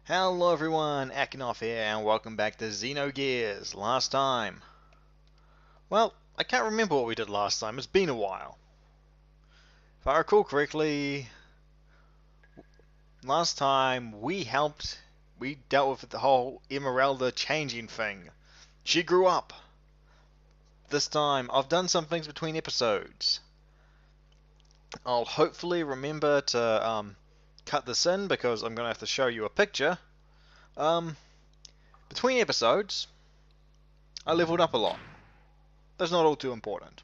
Hello everyone, Akinoff here, and welcome back to Xenogears. Last time, well, I can't remember what we did last time, it's been a while. If I recall correctly, last time we dealt with the whole Emeralda changing thing. She grew up. This time, I've done some things between episodes. I'll hopefully remember to cut this in because I'm going to have to show you a picture. Between episodes, I leveled up a lot. That's not all too important.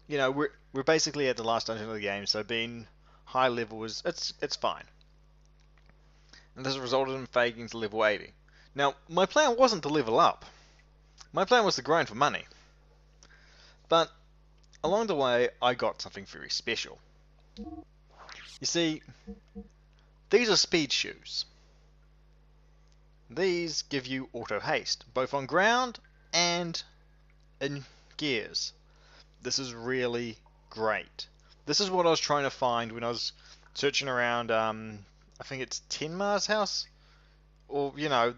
You know, we're basically at the last dungeon of the game, so being high level it's fine. And this resulted in faking to level 80. Now, my plan wasn't to level up. My plan was to grind for money. But along the way, I got something very special. You see, these are speed shoes. These give you auto haste, both on ground and in gears. This is really great. This is what I was trying to find when I was searching around, I think it's Tenmar's house? Or, you know,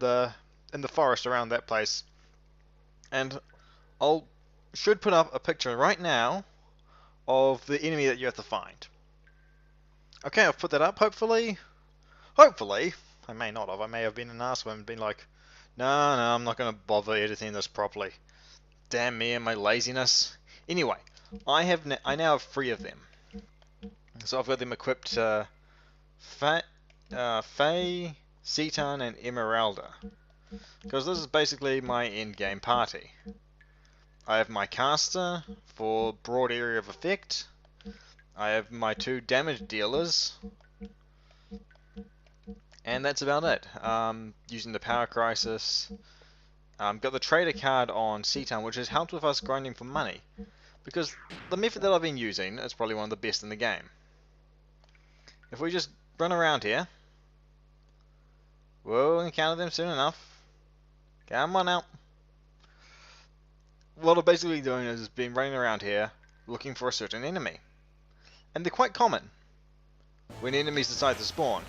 in the forest around that place. And should put up a picture right now of the enemy that you have to find. Okay, I've put that up, hopefully. Hopefully. I may not have. I may have been an arsehole and been like, no, I'm not going to bother editing this properly. Damn me and my laziness. Anyway, I now have 3 of them. So I've got them equipped Faye, Cetan, and Emeralda. Because this is basically my endgame party. I have my caster for broad area of effect. I have my 2 damage dealers. And that's about it. Using the Power Crisis. Got the Trader card on Cetan, which has helped with us grinding for money. Because the method that I've been using is probably one of the best in the game. If we just run around here, we'll encounter them soon enough. Come on out. What I'm basically doing is been running around here, looking for a certain enemy. And they're quite common when enemies decide to spawn.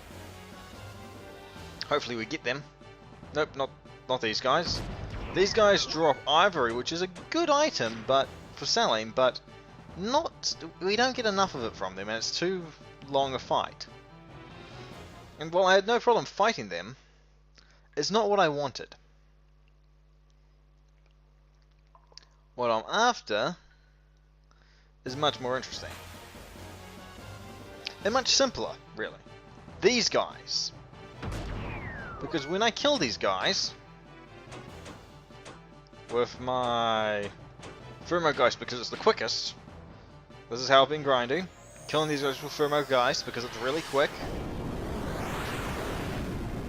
Hopefully we get them. Nope, not these guys. These guys drop ivory, which is a good item for selling, but we don't get enough of it from them, and it's too long a fight. And while I had no problem fighting them, it's not what I wanted. What I'm after is much more interesting. And much simpler, really. These guys. Because when I kill these guys with my Thermogeist, because it's the quickest, this is how I've been grinding. Killing these guys with Thermogeist because it's really quick.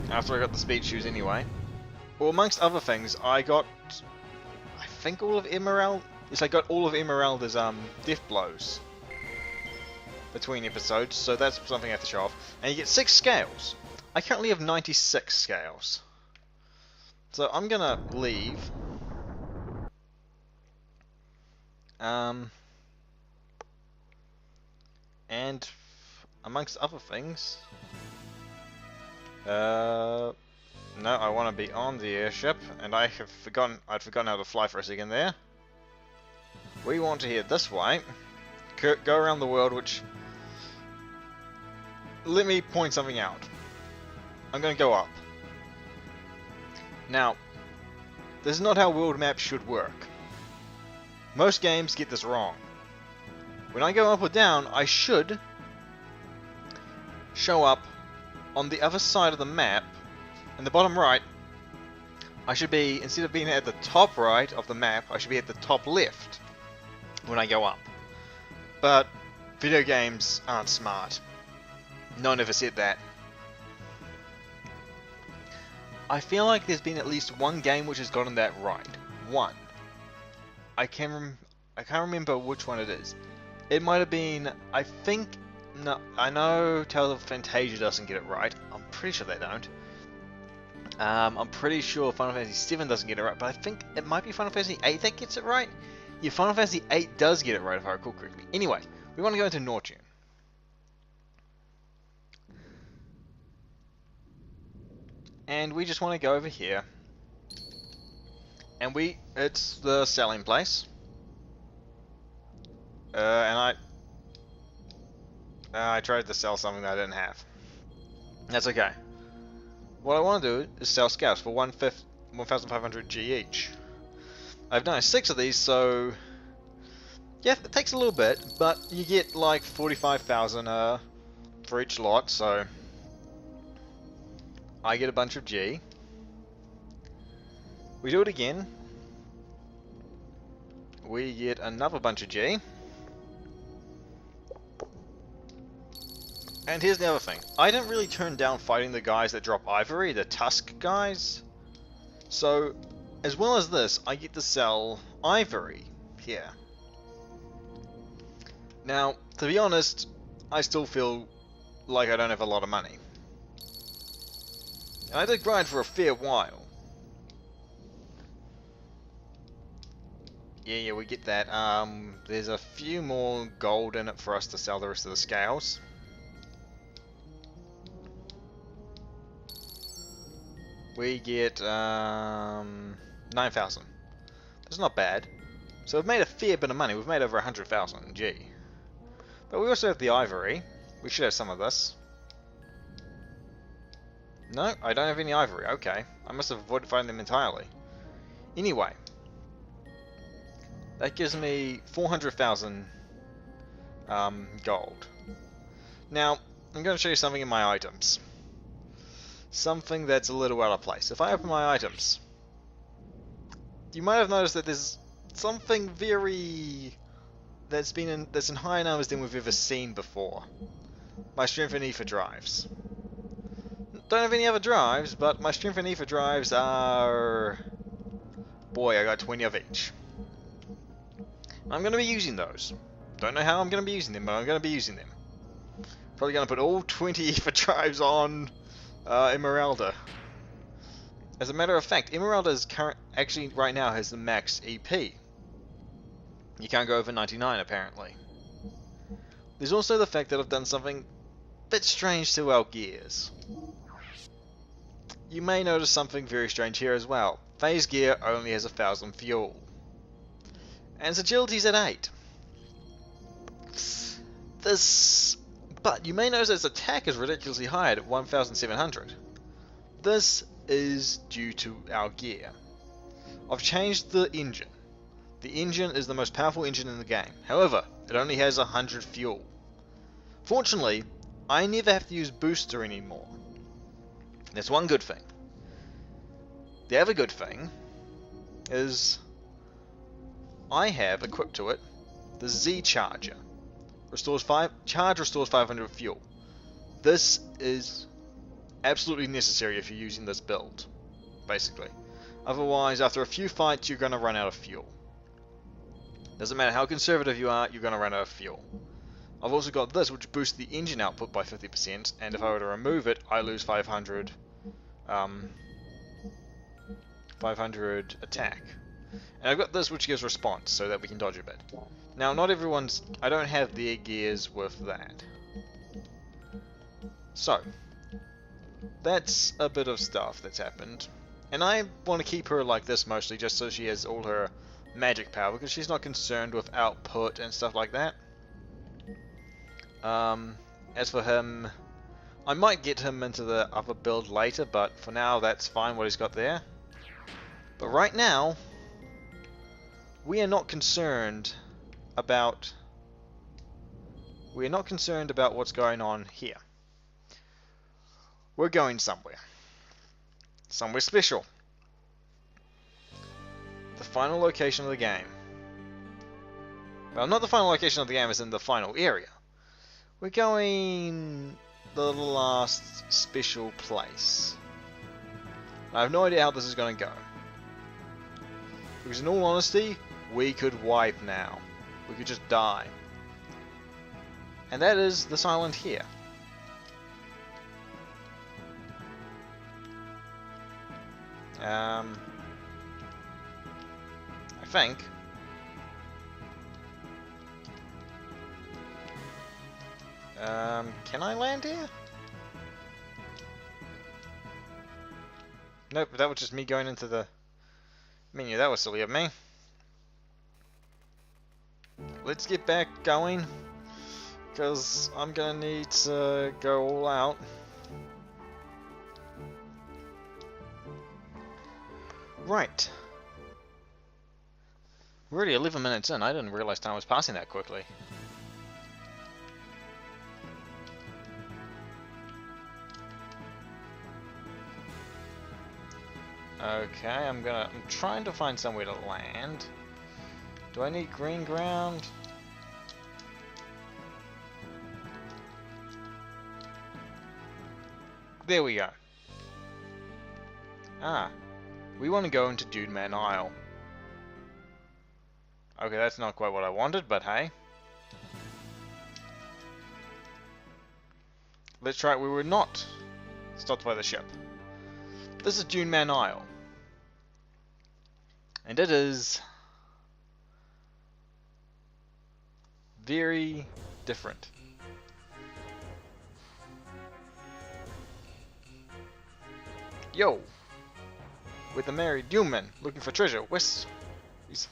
After I got the speed shoes anyway. Well, amongst other things, I got, I think all of Emerald. Yes, I got all of Emeralda's death blows between episodes, so that's something I have to show off. And you get 6 scales. I currently have 96 scales. So I'm gonna leave. And amongst other things, no, I want to be on the airship, and I'd forgotten how to fly for a second there. We want to head this way, go around the world, which, let me point something out. I'm going to go up. Now, this is not how world maps should work. Most games get this wrong. When I go up or down, I should show up on the other side of the map, in the bottom right. I should be, instead of being at the top right of the map, I should be at the top left when I go up. But video games aren't smart. No one ever said that. I feel like there's been at least one game which has gotten that right. One. I can't remember which one it is. It might have been, I think, no, I know Tales of Fantasia doesn't get it right. I'm pretty sure they don't. I'm pretty sure Final Fantasy VII doesn't get it right, but I think it might be Final Fantasy VIII that gets it right. Yeah, Final Fantasy VIII does get it right if I recall correctly. Anyway, we want to go into Nortune. And we just want to go over here. And it's the selling place. And I tried to sell something that I didn't have. That's okay. What I want to do is sell scalps for 1,500 G each. I've done 6 of these, so yeah, it takes a little bit, but you get like 45,000 for each lot, so I get a bunch of G. We do it again. We get another bunch of G. And here's the other thing. I didn't really turn down fighting the guys that drop ivory, the tusk guys. So, as well as this, I get to sell ivory here. Now, to be honest, I still feel like I don't have a lot of money. And I did grind for a fair while. Yeah, we get that. There's a few more gold in it for us to sell the rest of the scales. We get 9,000. That's not bad. So we've made a fair bit of money. We've made over 100,000 G. But we also have the ivory. We should have some of this. No, I don't have any ivory. Okay. I must have avoided finding them entirely. Anyway. That gives me 400,000 gold. Now, I'm going to show you something in my items. Something that's a little out of place. If I open my items, you might have noticed that there's something that's in higher numbers than we've ever seen before. My strength and ether drives. Don't have any other drives, but my strength and ether drives are... Boy, I got 20 of each. I'm going to be using those. Don't know how I'm going to be using them, but I'm going to be using them. Probably going to put all 20 ether drives on Emeralda. As a matter of fact, Emeralda's actually right now has the max EP. You can't go over 99 apparently. There's also the fact that I've done something a bit strange to our gears. You may notice something very strange here as well. Phase gear only has 1,000 fuel. And its agility's at 8. But you may notice its attack is ridiculously high at 1,700. This is due to our gear. I've changed the engine. The engine is the most powerful engine in the game. However, it only has 100 fuel. Fortunately, I never have to use booster anymore. That's one good thing. The other good thing is I have equipped to it the Z charger. Restores 500 fuel. This is absolutely necessary if you're using this build, basically. Otherwise, after a few fights, you're going to run out of fuel. Doesn't matter how conservative you are, you're going to run out of fuel. I've also got this, which boosts the engine output by 50%, and if I were to remove it, I lose 500 attack. And I've got this, which gives response, so that we can dodge a bit. Now, not everyone's... I don't have their gears with that. So, that's a bit of stuff that's happened. And I want to keep her like this mostly, just so she has all her magic power, because she's not concerned with output and stuff like that. As for him, I might get him into the other build later, but for now that's fine what he's got there. But right now, we are not concerned about what's going on here. We're going somewhere. Somewhere special. The final location of the game. Well, not the final location of the game, as in the final area. We're going the last special place. I have no idea how this is going to go. Because in all honesty, we could wipe now. We could just die. And that is this island here. I think. Can I land here? Nope, that was just me going into the menu. That was silly of me. Let's get back going, because I'm gonna need to go all out. Right. We're already 11 minutes in. I didn't realize time was passing that quickly. Okay, I'm trying to find somewhere to land. Do I need green ground? There we go. Ah, we want to go into Duneman Isle. Okay, that's not quite what I wanted, but hey. Let's try it. We were not stopped by the ship. This is Duneman Isle. And it is very different. Yo! With the married Duneman looking for treasure. West. It's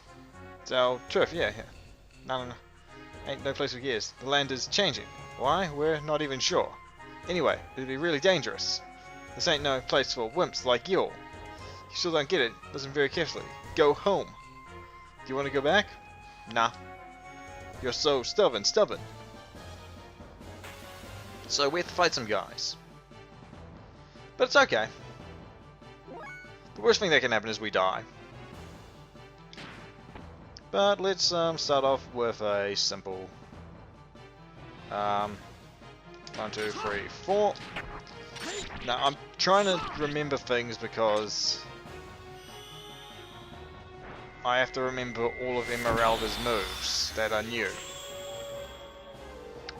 our turf, yeah. No. Ain't no place for gears. The land is changing. Why? We're not even sure. Anyway, it'd be really dangerous. This ain't no place for wimps like you. You still don't get it. Listen very carefully. Go home. Do you want to go back? Nah. You're so stubborn. So we have to fight some guys. But it's okay. The worst thing that can happen is we die. But let's start off with a simple 1, 2, 3, 4. Now I'm trying to remember things because I have to remember all of Esmeralda's moves that are new.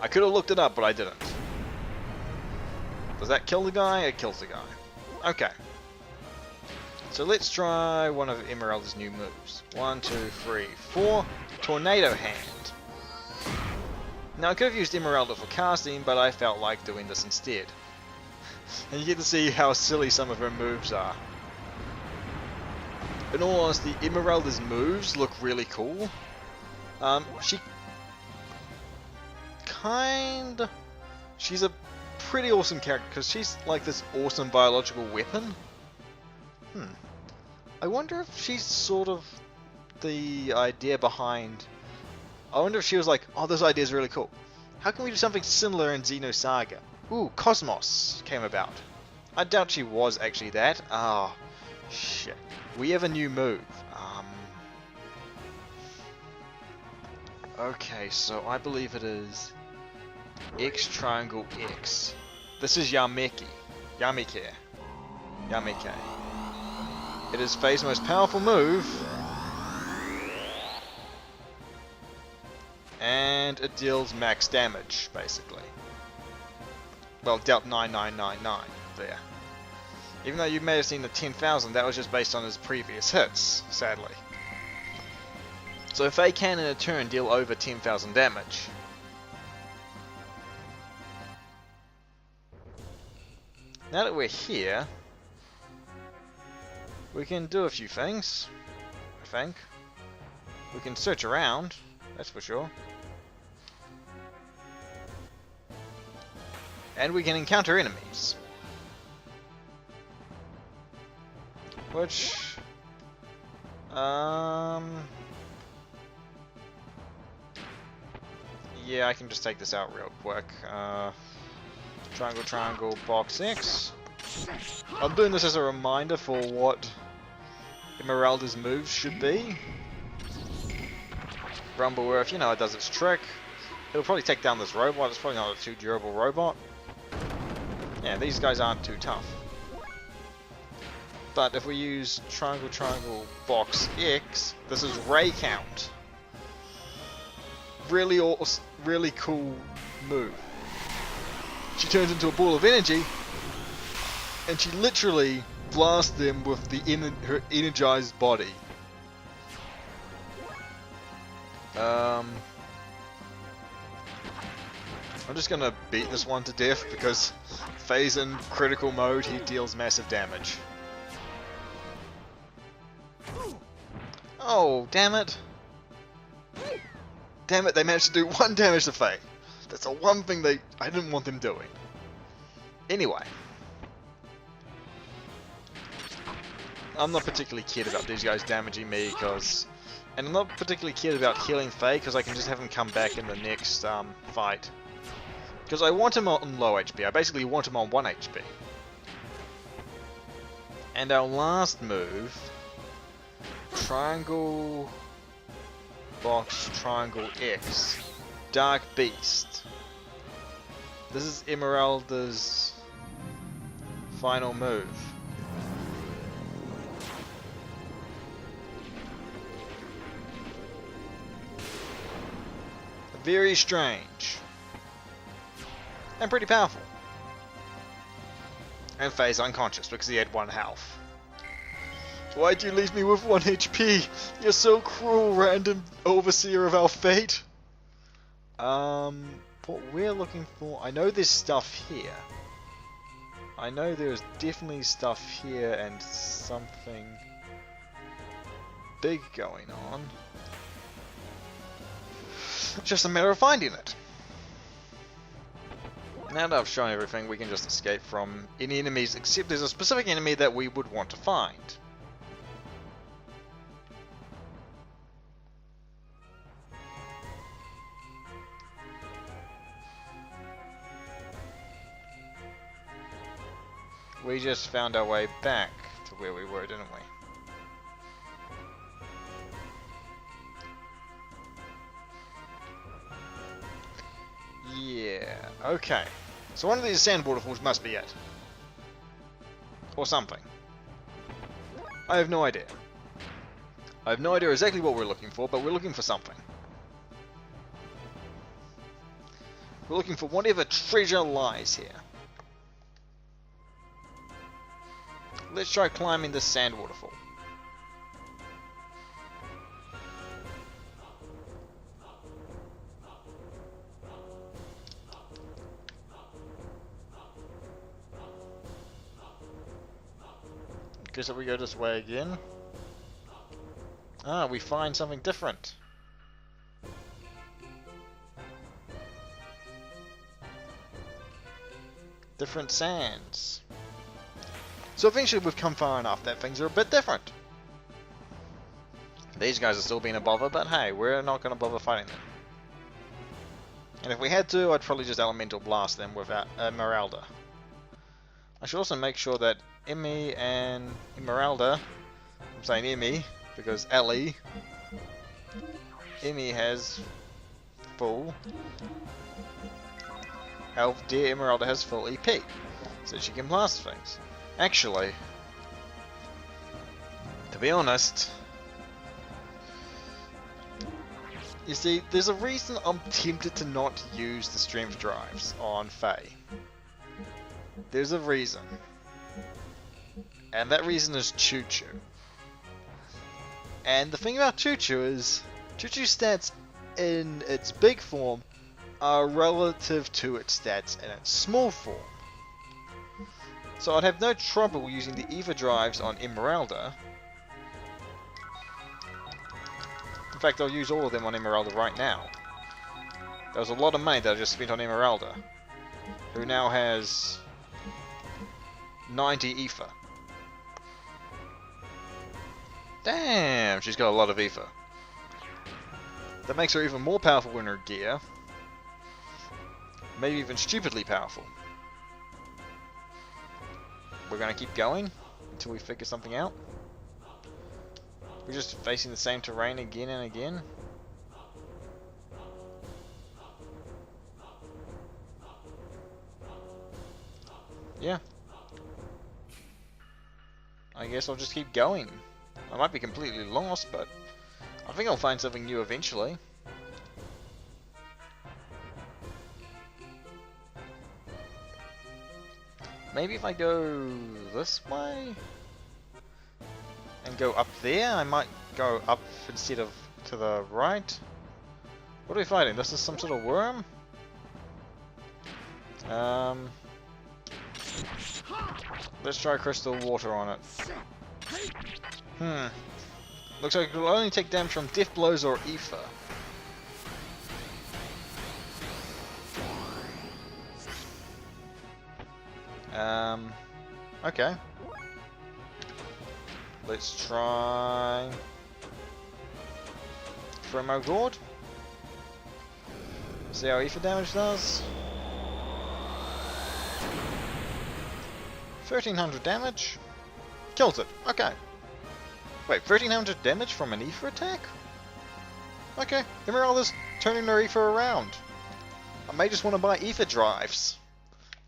I could have looked it up, but I didn't. Does that kill the guy? It kills the guy. Okay. So let's try one of Esmeralda's new moves. 1, 2, 3, 4. Tornado Hand. Now I could have used Esmeralda for casting, but I felt like doing this instead. And you get to see how silly some of her moves are. In all honesty, Esmeralda's moves look really cool. She's a pretty awesome character because she's like this awesome biological weapon. I wonder if she's sort of the idea behind... I wonder if she was like, oh, this idea is really cool. How can we do something similar in Xenosaga? Ooh, Cosmos came about. I doubt she was actually that. Ah, shit. We have a new move. Okay, so I believe it is X triangle X. This is Yameke. It is Faye's most powerful move. And it deals max damage, basically. Well, dealt 9999 there. Even though you may have seen the 10,000, that was just based on his previous hits, sadly. So Faye can in a turn deal over 10,000 damage. Now that we're here, we can do a few things, I think. We can search around, that's for sure. And we can encounter enemies. Which... yeah, I can just take this out real quick. Triangle, box X. I'm doing this as a reminder for what Esmeralda's moves should be. Rumble Earth, you know, it does its trick. It'll probably take down this robot. It's probably not a too durable robot. Yeah, these guys aren't too tough. But if we use triangle, box X, this is Ray Count. Really awesome, really cool move. She turns into a ball of energy, and she literally blasts them with her energized body. I'm just gonna beat this one to death because Faye's in critical mode, he deals massive damage. Oh, damn it. Damn it, they managed to do 1 damage to Faye. That's the one thing I didn't want them doing. Anyway. I'm not particularly keen about these guys damaging me, because... And I'm not particularly keen about healing Faye, because I can just have him come back in the next fight. Because I want him on low HP. I basically want him on 1 HP. And our last move... Triangle... Box, triangle X. Dark Beast. This is Emeralda's final move. Very strange. And pretty powerful. And Faye's unconscious because he had 1 health. Why'd you leave me with 1 HP? You're so cruel, random overseer of our fate. What we're looking for... I know there's stuff here. I know there's definitely stuff here and something big going on. Just a matter of finding it. Now that I've shown everything, we can just escape from any enemies, except there's a specific enemy that we would want to find. We just found our way back to where we were, didn't we? Yeah, okay. So one of these sand waterfalls must be it. Or something. I have no idea. I have no idea exactly what we're looking for, but we're looking for something. We're looking for whatever treasure lies here. Let's try climbing this sand waterfall. Guess that we go this way again. Ah, we find something different. Different sands. So eventually we've come far enough that things are a bit different. These guys are still being a bother, but hey, we're not going to bother fighting them. And if we had to, I'd probably just elemental blast them with Emeralda. I should also make sure that Emmy and Emeralda, I'm saying Emmy because Ellie, Emmy has full health, dear Emeralda has full EP, so she can blast things. Actually, to be honest, you see, there's a reason I'm tempted to not use the strength drives on Faye. There's a reason. And that reason is Choo Choo. And the thing about Choo Choo is, Choo Choo's stats in its big form are relative to its stats in its small form. So I'd have no trouble using the EVA drives on Emeralda. In fact, I'll use all of them on Emeralda right now. There was a lot of money that I just spent on Emeralda, who now has 90 ether. Damn, she's got a lot of ether. That makes her even more powerful in her gear. Maybe even stupidly powerful. We're gonna keep going until we figure something out. We're just facing the same terrain again and again. Yeah. I guess I'll just keep going. I might be completely lost, but I think I'll find something new eventually. Maybe if I go this way and go up there, I might go up instead of to the right. What are we fighting? This is some sort of worm? Let's try crystal water on it. Looks like it will only take damage from death blows or ether. Okay. Let's try Promo Gourd. See how ether damage does. 1300 damage. Kills it. Okay. Wait, 1300 damage from an ether attack? Okay. Emeralda's turning her ether around. I may just want to buy ether drives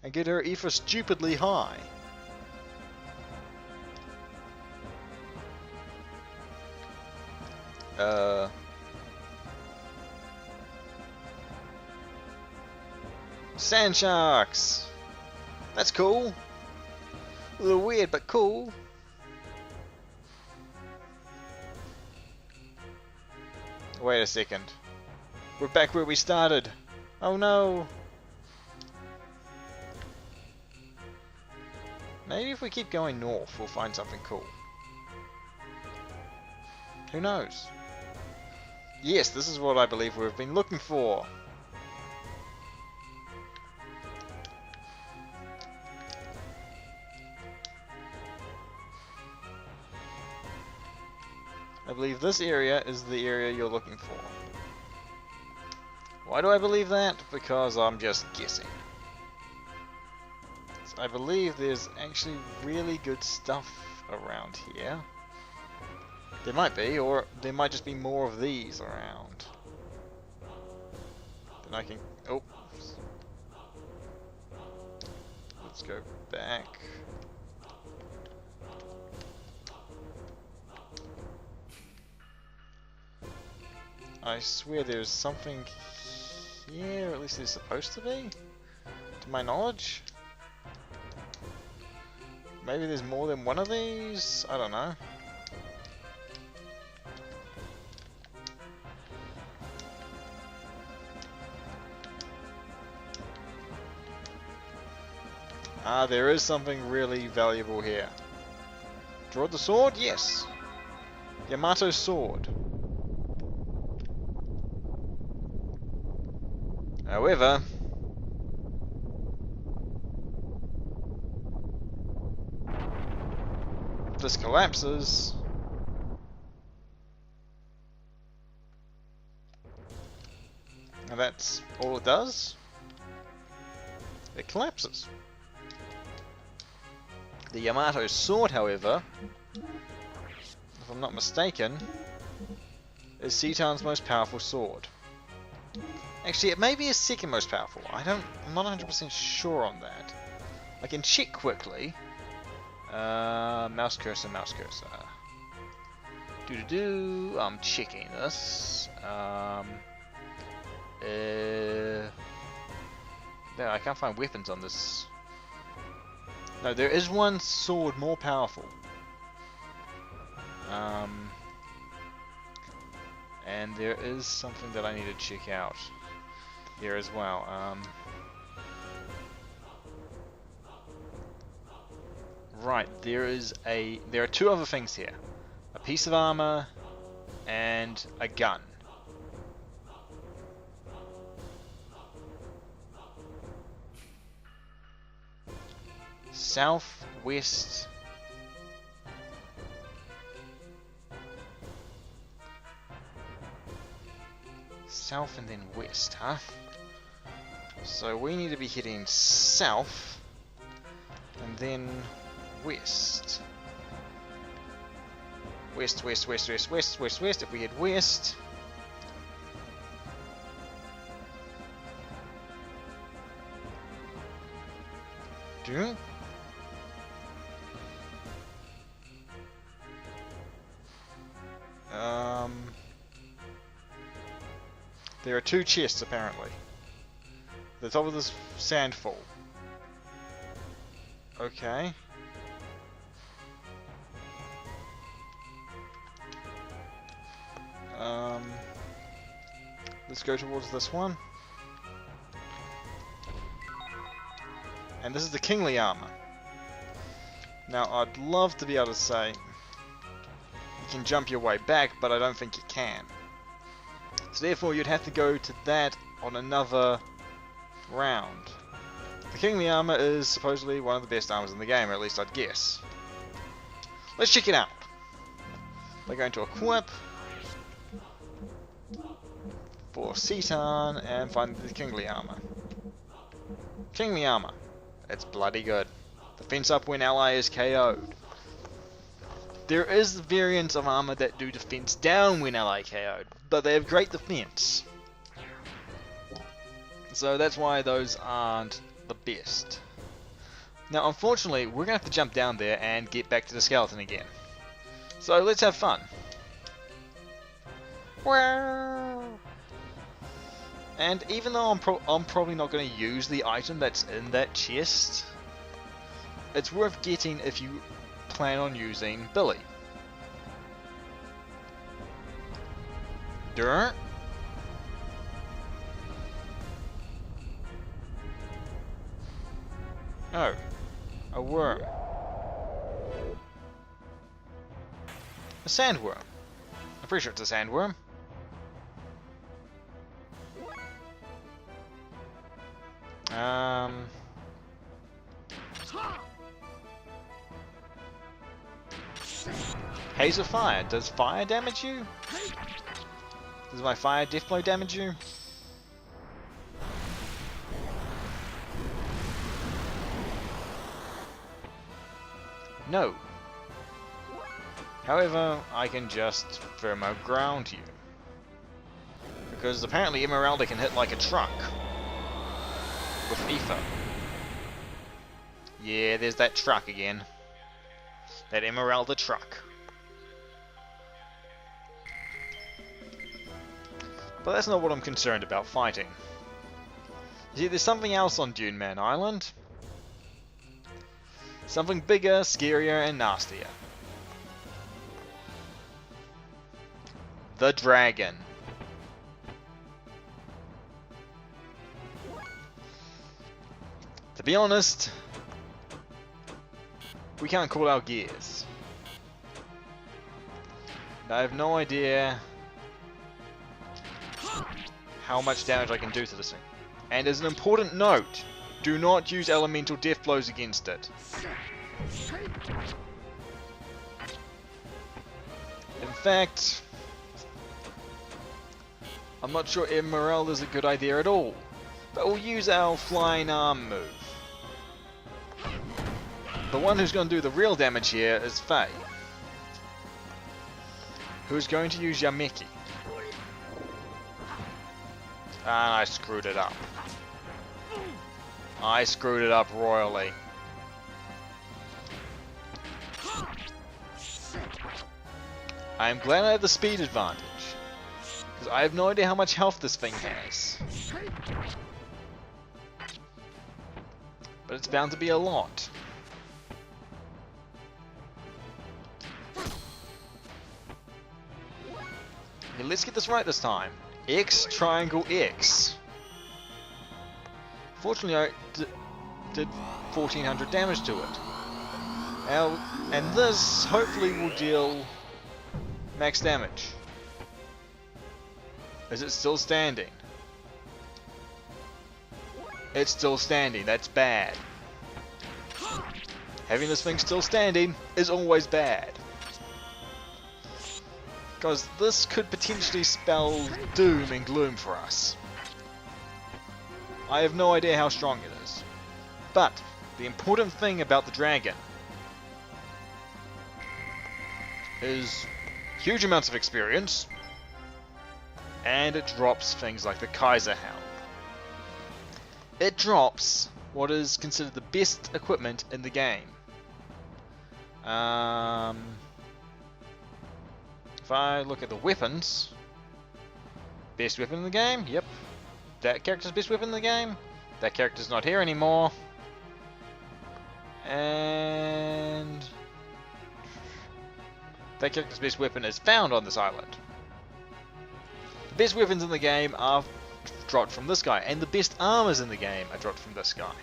and get her ether stupidly high. Sand sharks! That's cool. A little weird, but cool. Wait a second. We're back where we started. Oh no! Maybe if we keep going north, we'll find something cool. Who knows? Yes, this is what I believe we've been looking for. I believe this area is the area you're looking for. Why do I believe that? Because I'm just guessing. So I believe there's actually really good stuff around here. There might be, or there might just be more of these around. Then I can... Oh. Let's go back. I swear there's something here, or at least there's supposed to be, to my knowledge. Maybe there's more than one of these? I don't know. Ah, there is something really valuable here. Draw the sword? Yes. Yamato's sword. However, if this collapses, and that's all it does, it collapses. The Yamato sword, however, if I'm not mistaken, is Citan's most powerful sword. Actually, it may be his second most powerful. I'm not 100% sure on that. I can check quickly. Mouse cursor, mouse cursor. I'm checking this. There, I can't find weapons on this. No, there is one sword more powerful. And there is something that I need to check out here as well. Right, there are two other things here. A piece of armor and a gun. Southwest. South and then west, huh? So we need to be heading south and then west. West, west, west, west, west, west, west. If we head west, there are two chests apparently. The top of this sandfall. Okay. Let's go towards this one. And this is the kingly armor. Now I'd love to be able to say, can jump your way back, but I don't think you can. So therefore you'd have to go to that on another round. The Kingly Armor is supposedly one of the best armors in the game, or at least I'd guess. Let's check it out. We're going to equip for Cetan and find the Kingly Armor. Kingly Armor. It's bloody good. Defense up when ally is KO'd. There is variants of armor that do defense down when ally KO'd, but they have great defense. So that's why those aren't the best. Now unfortunately, we're going to have to jump down there and get back to the skeleton again. So let's have fun. And even though I'm probably not going to use the item that's in that chest, it's worth getting if you plan on using Billy. Dirt. Oh, a worm. A sandworm. I'm pretty sure it's a sandworm. Haze of Fire. Does fire damage you? Does my fire death blow damage you? No. However, I can just thermo ground you. Because apparently Emeralda can hit like a truck. With ether. Yeah, there's that truck again. That Emeralda truck. But that's not what I'm concerned about fighting. You see, there's something else on Duneman Island. Something bigger, scarier, and nastier. The dragon. To be honest, we can't call our gears. I have no idea how much damage I can do to this thing. And as an important note, do not use elemental death blows against it. In fact, I'm not sure Emerald is a good idea at all, but we'll use our flying arm move. The one who's going to do the real damage here is Faye, who's going to use Yameki. And I screwed it up. I screwed it up royally. I am glad I have the speed advantage, because I have no idea how much health this thing has. But it's bound to be a lot. Okay, let's get this right this time. X, triangle, X. Fortunately, I did 1400 damage to it. And this hopefully will deal max damage. Is it still standing? It's still standing. That's bad. Having this thing still standing is always bad. Because this could potentially spell doom and gloom for us. I have no idea how strong it is. But the important thing about the dragon is huge amounts of experience, and it drops things like the Kaiser Helm. It drops what is considered the best equipment in the game. If I look at the weapons, best weapon in the game, yep. That character's best weapon in the game. That character's not here anymore. And that character's best weapon is found on this island. The best weapons in the game are dropped from this guy, and the best armors in the game are dropped from this guy.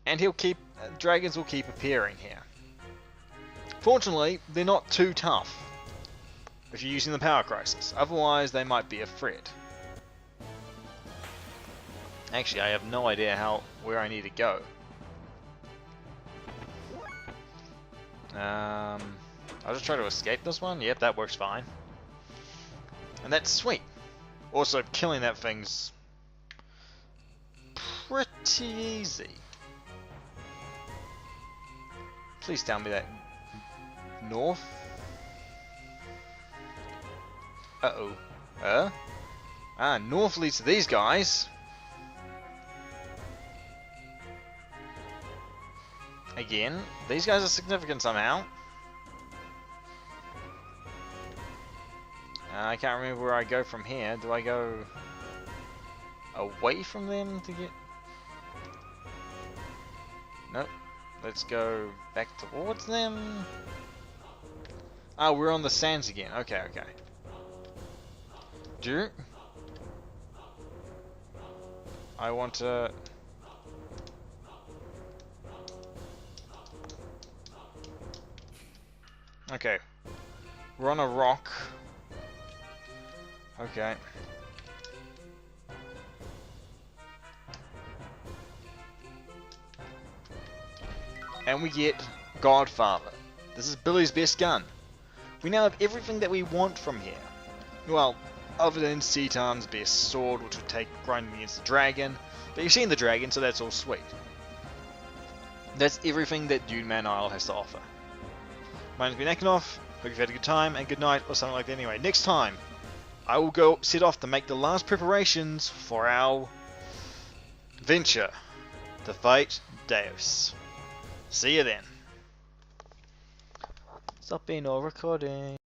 And dragons will keep appearing here. Fortunately, they're not too tough if you're using the Power Crisis, otherwise they might be a threat. Actually, I have no idea where I need to go. I'll just try to escape this one. Yep, that works fine. And that's sweet. Also, killing that thing's pretty easy. Please tell me that north. Uh-oh. North leads to these guys. Again, these guys are significant somehow. I can't remember where I go from here. Do I go away from them to get... Nope. Let's go back towards them. Oh, we're on the sands again. Okay, okay. I want to... Okay. We're on a rock. Okay. And we get Godfather. This is Billy's best gun. We now have everything that we want from here. Well, other than Citan's best sword, which would take grinding against the dragon. But you've seen the dragon, so that's all sweet. That's everything that Duneman Isle has to offer. My name's been Akinov. Hope you've had a good time, and good night, or something like that. Anyway, next time, I will go set off to make the last preparations for our venture to fight Deus. See you then. Stop being all recording.